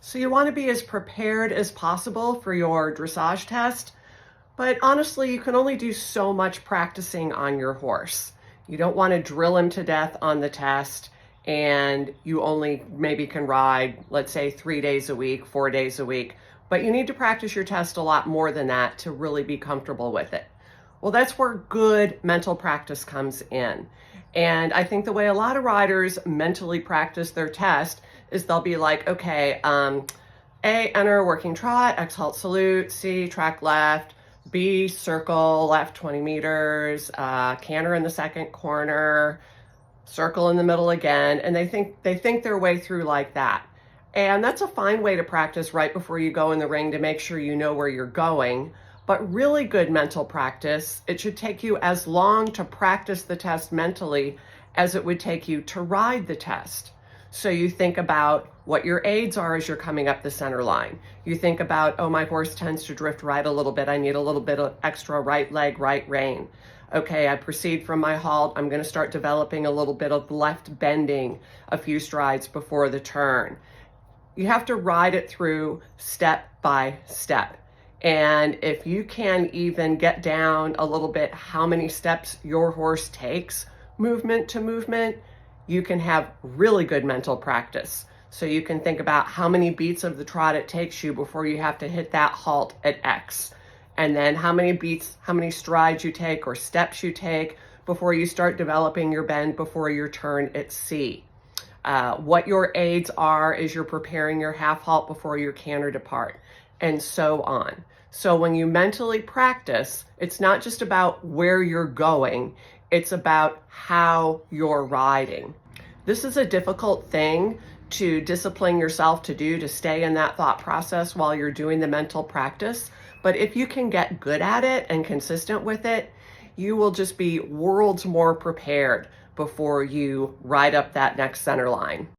So you want to be as prepared as possible for your dressage test, but honestly, you can only do so much practicing on your horse. You don't want to drill him to death on the test, and you only maybe can ride, let's say, 3 days a week, 4 days a week, but you need to practice your test a lot more than that to really be comfortable with it. Well, that's where good mental practice comes in. And I think the way a lot of riders mentally practice their test is they'll be like, okay, A, enter working trot, X, halt, salute, C, track left, B, circle left 20 meters, canter in the second corner, circle in the middle again. And they think their way through like that. And that's a fine way to practice right before you go in the ring to make sure you know where you're going. But really good mental practice, it should take you as long to practice the test mentally as it would take you to ride the test. So you think about what your aids are as you're coming up the center line. You think about, oh, my horse tends to drift right a little bit. I need a little bit of extra right leg, right rein. Okay, I proceed from my halt. I'm going to start developing a little bit of left bending a few strides before the turn. You have to ride it through step by step. And if you can even get down a little bit how many steps your horse takes movement to movement, you can have really good mental practice. So you can think about how many beats of the trot it takes you before you have to hit that halt at X. And then how many beats, how many strides you take or steps you take before you start developing your bend before your turn at C. What your aids are as you're preparing your half halt before your canter depart, and so on. So when you mentally practice, it's not just about where you're going, it's about how you're riding. This is a difficult thing to discipline yourself to do, to stay in that thought process while you're doing the mental practice. But if you can get good at it and consistent with it, you will just be worlds more prepared before you ride up that next center line.